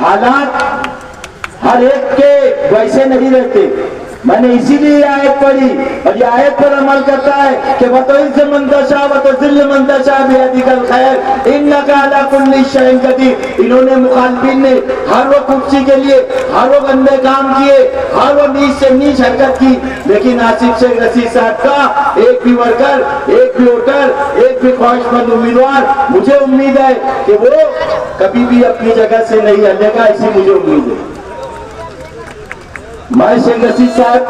हालात हर एक के वैसे नहीं रहते। मैंने इसीलिए आयत पढ़ी और ये आयत पर अमल करता है कि वतोइल से मंतशा वतोजिल मंतशा बियदिकल खैर इन्नका अला कुल्ली शैइन कदीर। इन्होंने मुखालिफिन ने हर वो कुर्सी के लिए हर वो गंदे काम किए, हर वो नीच से नीच हरकत की, लेकिन आसिफ शेख रशीद साहब का एक भी वर्कर, एक भी वोटर, एक भी ख्वाहिशमंद उम्मीदवार, मुझे उम्मीद है कि वो कभी भी अपनी जगह से नहीं हलेगा, ऐसी मुझे उम्मीद है। मैं शेख रशीद साहब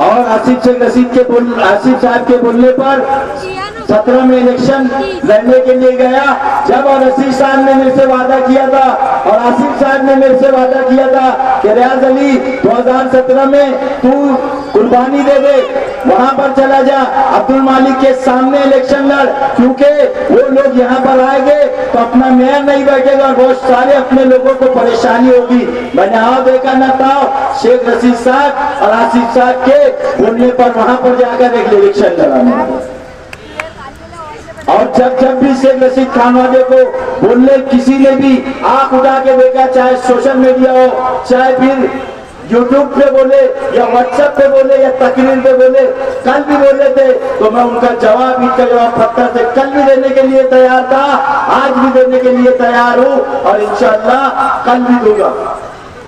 और आसिफ शेख रशीद के आसिफ साहब के बोलने पर 17 में इलेक्शन लड़ने के लिए गया। जब और रशीद साहब ने मेरे से वादा किया था और आसिफ साहब ने मेरे से वादा किया था कि रियाज अली 2017 में तू कुर्बानी दे दे, वहां पर चला जा, अब्दुल मालिक के सामने इलेक्शन लड़, क्योंकि वो लोग यहाँ पर आएंगे तो अपना मेयर नहीं बैठेगा और बहुत सारे अपने लोगों को परेशानी होगी। मैंने आओ देखा न था शेख रशीद साहब और आसिफ साहब के बोलने पर वहां पर जाकर एक इलेक्शन लड़ाने। और जब भी शेख रशीद खान वाले को बोलने किसी ने भी आंख उठा के देखा, चाहे सोशल मीडिया हो, चाहे फिर यूट्यूब पे बोले या व्हाट्सएप पे बोले या तकरीर पे बोले, कल भी बोले थे तो मैं उनका जवाब, इनका जवाब पत्थर से कल भी देने के लिए तैयार था, आज भी देने के लिए तैयार हूँ और इंशाअल्लाह कल भी दूंगा।